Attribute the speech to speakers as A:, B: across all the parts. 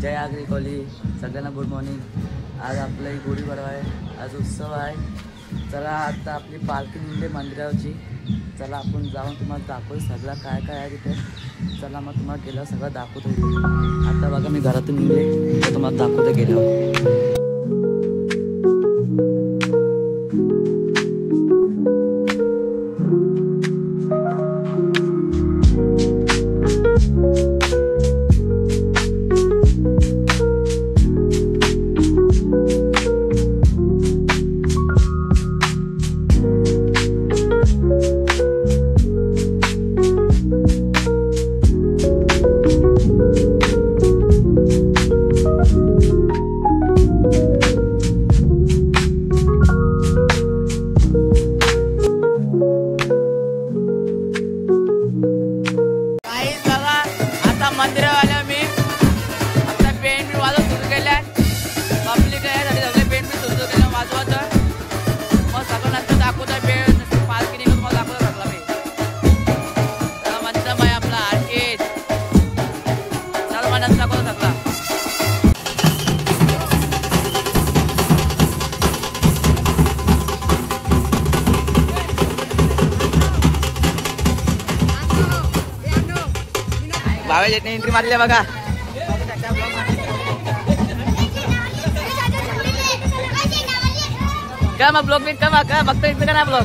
A: जय आगरी कोली सगळ्यांना good morning. आज आपला गुढीपाडवा आहे, आज उत्सव आहे। चला आता आपली पालखी निघली मंदिराची, चला आपण जाऊन तुम्हाला दाखवू सगळं काय काय आहे तिथे। चला मग तुम्हाला गेल्यावर सगळं दाखवतो इथे। आता बघा मी घरातून निघले तर तुम्हाला दाखवतो गेल्यावर। भावेशने एंट्री मारली बघा। का मग ब्लॉग बीट का बघतो इथं का ना ब्लॉग।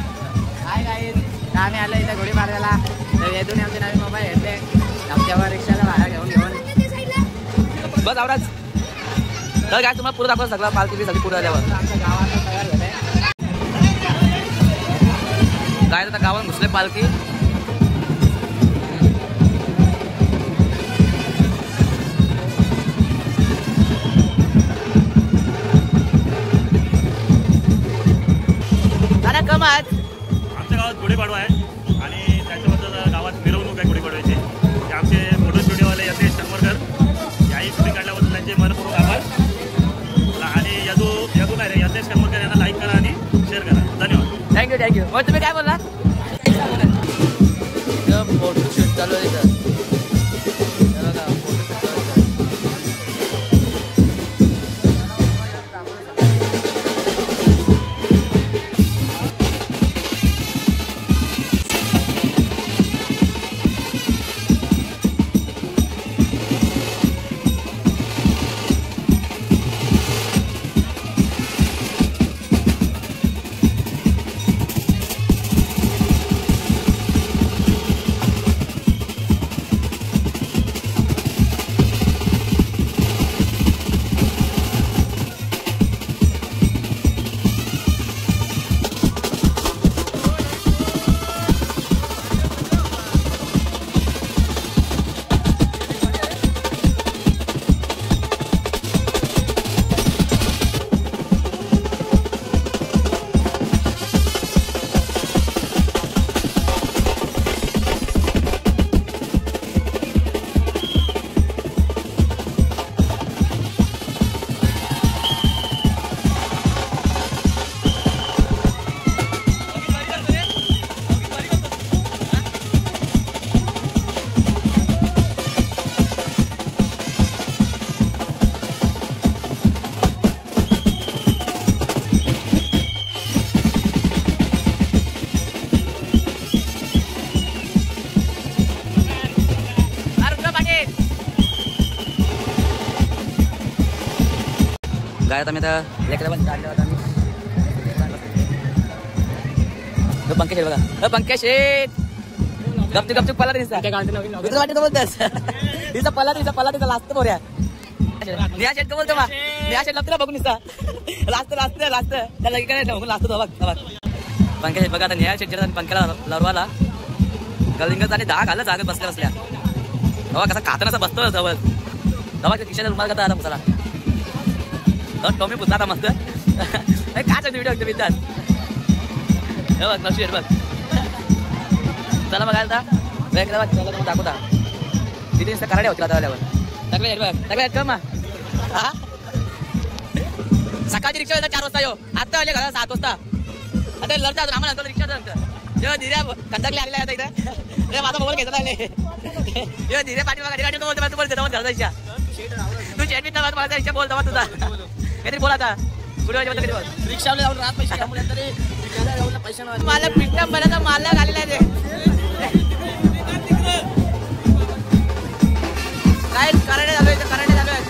B: हाय गाईज, आम्ही आलो इथं गुढी पाडव्याला। तर येथून आमचे नवीन मोबाईल घेतले, आमच्यावर रिक्षाला भाडा घेऊन
A: बस आवराच। तर काय तुम्हाला पुढे दाखवा सगळं पालखी सगळी पुढे आल्यावर।
B: आमच्या गावात तयार झाले
A: काय आता गावात घुसले पालखी।
C: आमच्या गावात गुढीपाडवा आहे आणि त्याच्याबद्दल गावात मिरवणूक आहे गुढीपाडव्याची। ते आमचे फोटो स्टुडिओवाले यतेश करमरकर याही शूटिंग काढल्याबद्दल त्यांचे मनपूर्वक आभार। आणि यदू नाही रे यतेश करमरकर यांना लाईक करा आणि शेअर करा। धन्यवाद।
A: थँक्यू। मग तुम्ही काय बोलला? फोटो शूट चालू आहे काय आता मी आता लेकरा पण काढले होता मी। पंकज शेठ बघा, पंकज शेठ गपचूप पल्ला दिसता वाटत बोलतेस तिचा पल्ला तिचा लास्ट बोऱ्या निया शेठ का बोलतो निया शेठ लागतो बघून दिसता लास्ट त्याला इकडे लास्ट बघ। पंकज शेठ बघा आता निया शेठ पंख्याला लरवाला गलिंगच आणि 10 घालत जागत बसल्या तेव्हा कसा खाताना बसतो जवळ तेव्हा खिशाला रुमाल करता आता मसाला टॉमी पुसला आता मस्त काय व्हिडिओ बघतो मी त्यात बघ नशी बघ। चला बघायला चला तुम्ही दाखवता तिथे कराडे होतील आता आल्यावर टाकले का मा सकाळची रिक्षा 4 वाजता येऊ आता आले घरा 7 वाजता आता लढता आम्हाला रिक्षा जेव्हा धीरे कंदकले आलेला आता इथे माझा मोबाईल घेतला आले जेव्हा धीरे पाठी बोलते बोलते तू शेट बिट मला रिक्षा बोलतो तुझा काहीतरी बोल आता पुढे कधी बोल
B: रिक्षाला जाऊन रात पैसे त्यामुळे तरी रिक्षाला जाऊन पैसे नव्हते.
A: मला पिट्टा मला मारला घालेला आहे काय कराडे झालोय कराडे झालोय.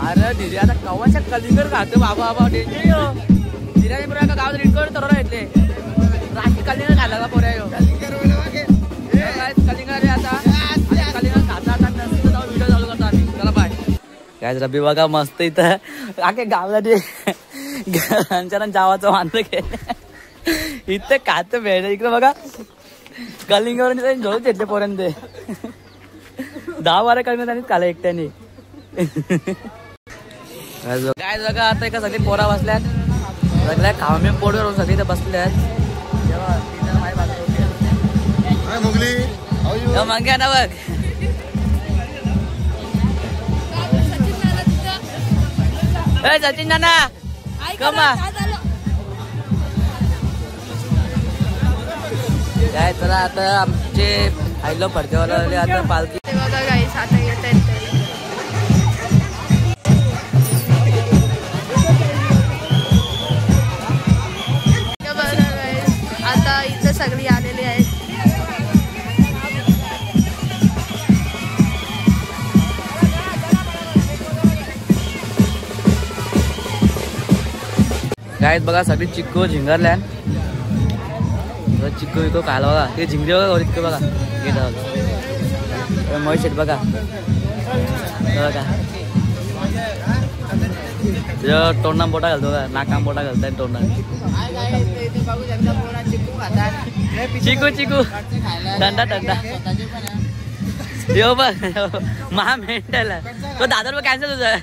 A: अरे दिदी आता कवाच्या कलिंगड खातो बाबा बाबा दिऱ्याने पुरा गावात रिटकोड तर येतले राशी कलिंगड खाला का पोऱ्या कलिंगड रे आता कलिंगड खाता आता व्हिडिओ चालू करतो आम्ही चला बाय. काय रब्बी बघा मस्त इथं आखे गावाला जावाचं वांद इथं खात भेट इकडे बघा कलिंगड झोळून घेतले पोऱ्यांत 10-12 कलिंगड त्यांनीच खाला एकट्याने. काय बघा आता एका सगळी पोरा बसल्यात सगळ्या खामे पोटवर सगळी इथे बसल्यात. मागे ना बघ सचिन नाना कमा काय चला आता आमचे आईलो फडकेवाला आता पालखी
D: बघा गाईस आता येत आहेत. आता इथं सगळी आलेली आहेत.
A: काय बघा सगळी चिक्कू झिंगारल्या चिक्कू विको खायला बघा ते झिंगरी बघा इतकं बघा गेट महेश बघा बघा तोंडा बोटा घालतो का नाकाम बोटा घालताय तोंडा चिकू चिकू थंडा थंडा यो बघ महा मेंटल तो दादर कॅन्सल तुझं.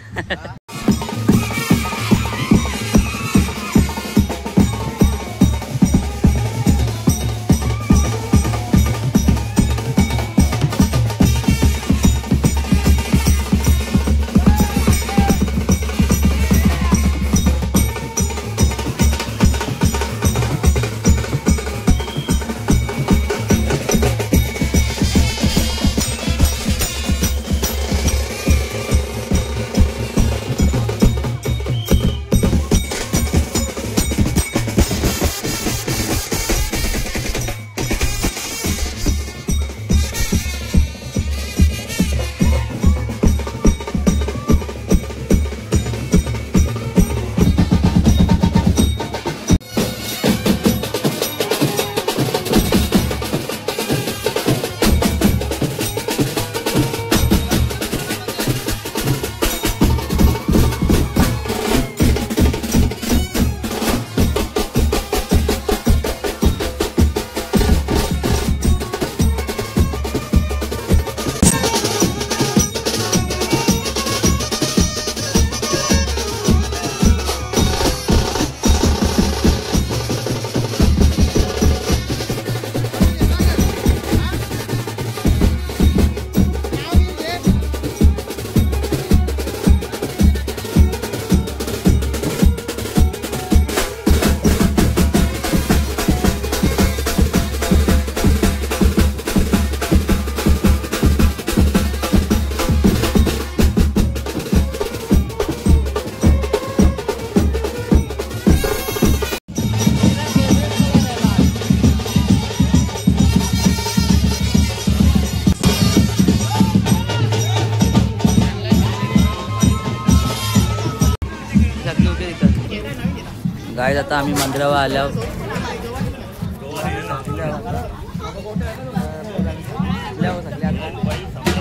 A: गाईज आता आम्ही मंदिरावर आल्यावर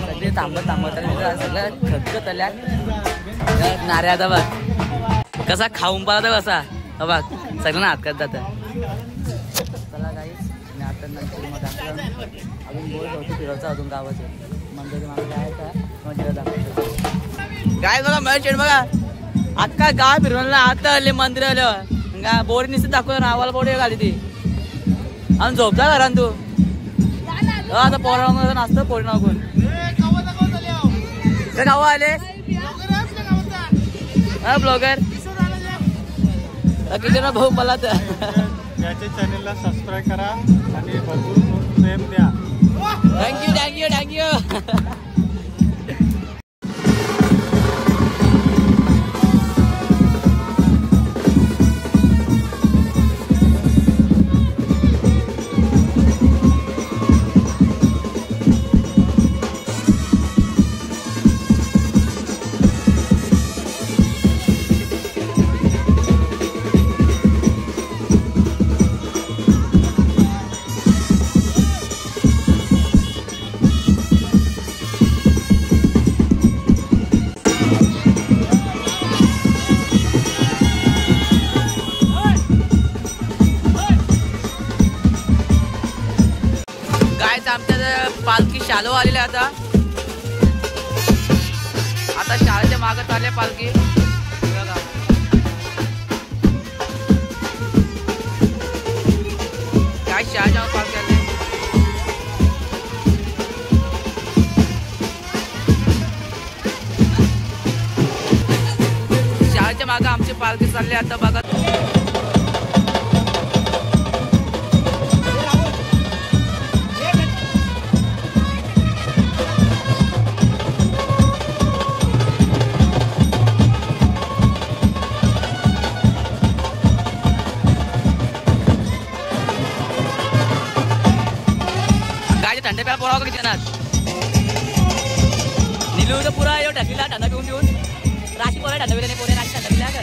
A: सगळे थांबत सगळं खतखत आल्यात नाऱ्या आता बघ कसा खाऊन पाला तर कसा बघ सगळ्यांना हात करत जात. चला गाईस आणि आता नंतर मग अजून बोल होती फिरवचा अजून गावाचे मंदिर मला जायचं मग तिला दाखवायचं. काय बघा महेश शेठ बघा अख्खा गाव फिरवला आता आले मंदिर आलं बोर्ड निश्चित दाखव नावाला बोर्ड घाली ती आणि झोपता घरान तू आता पोरा नाचतं पोरी नागून गाव आले हा ब्लॉगर किती ना भाऊ मला तर
E: याच्या चॅनेलला सबस्क्राईब करा आणि भरपूर प्रेम द्या.
A: Thank you thank you thank you. आमच्या पालखी शालो आलेली आता शाळेच्या मागं चालल्या पालखी बघा. काय शाळेच्या पालखी आली शाळेच्या मागं आमची पालखी चालली आता बघा. ठंडे प्याला पोळा किती जणात निलू तर पुरा येऊ ढकलीला ठंडा पिऊन पिऊन राशी पोरा ठंडा पिला नाही पोरे राशी ठंडा पिला का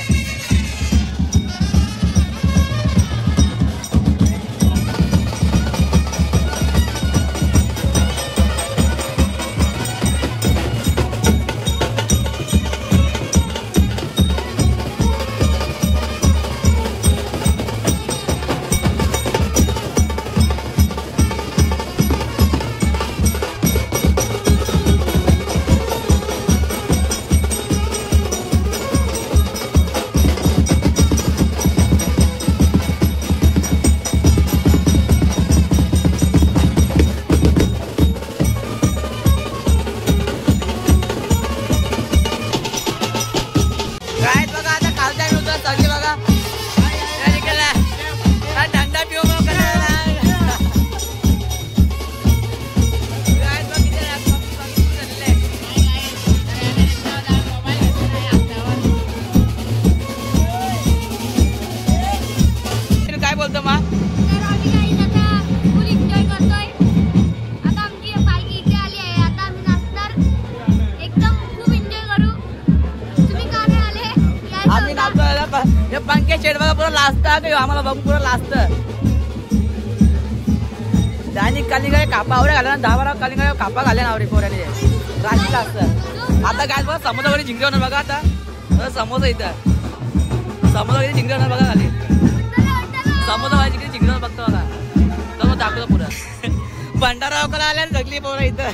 A: पंखे शेड बघा पुरा लाजत आम्हाला बघून पुरा लाजत त्याने कलिंगा कापा आवडे घाला ना 10-12 कलिंगा कापा घाले ना आवडे पोऱ्याने राशी लाजत. आता काय बघा समुद्रावरी जिंकले होणार बघा आता समोसा इथं समुद्रावरी जिंकले होणार बघा खाली समुद्रावरी जिंकले जिंकले बघतो बघा तर दाखवतो पुरा भंडारा अवकाला आल्या जगली पोरं इथं.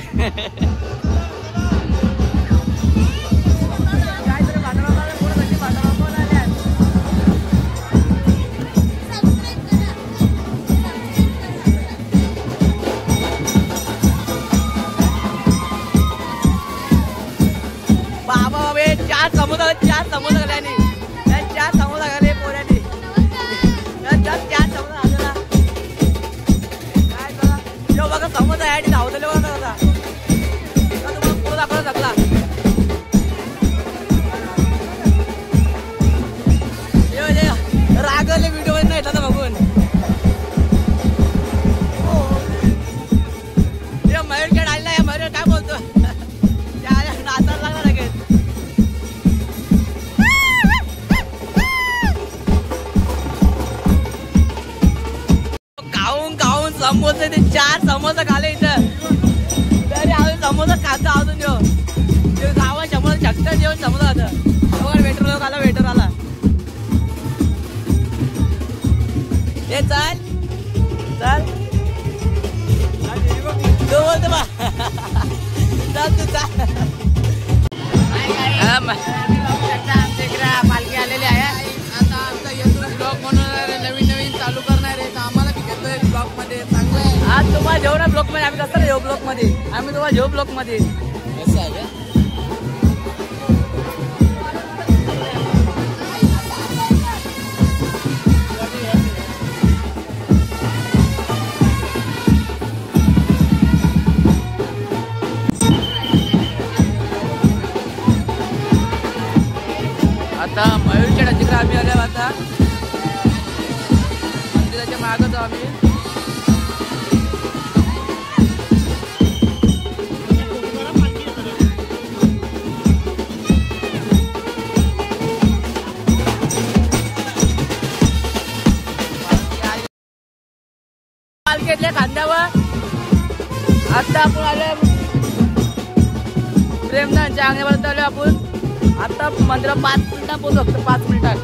A: चार समुद्र झाल्याने चार समुद्र झाले पोऱ्याने चार समुद्र झालेला काय बघा समुद्र आहे धावलेले बघा आता तुम्हाला पुढे दाखवला शकला रागवले व्हिडिओ मध्ये नाही येतात बघून मयूर खेळ आलेला आहे. मयूर काय बोलतो नाचायला लागला लगेच समोसे ते 4 समोसा खाले इथं तरी आम्ही समोसा खातो अजून देऊ गावात समोसा चक्कर जेवण समोसा होतं वेटर लोक आला वेटर आला हे चाल चाल तू बोलतो बा चाल तू चाल
B: पालखी आलेली आहे आता आमचा येथून ब्लॉग बनवणार नवीन नवीन चालू करणार आहे तर आम्हाला बी घेतोय ब्लॉग मध्ये चांगलं आहे
A: आज तुम्हाला जेवढा ब्लॉक मध्ये आम्ही कसं येऊ ब्लॉक मध्ये आम्ही तुम्हाला जेव ब्लॉक मध्ये
B: असं आहे का?
A: आता मयूरखेड तिकडे आम्ही आलो आता मंदिराच्या मागच आम्ही पालखीतल्या खांद्यावर आता आपण आलो प्रेमनाथच्या अंगणापर्यंत आलो आपण आता मंदिरात 5 मिनिटात पोहोचू फक्त 5 मिनिटात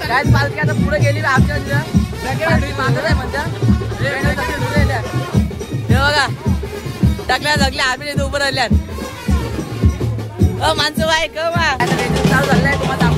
A: काय पालखी आता पुढे गेली आमच्या मागत आहे म्हणता हे बघा टाकल्या जगल्या आम्ही उभं राहिल्यात माणसं बाय चालू झालंय तुम्हाला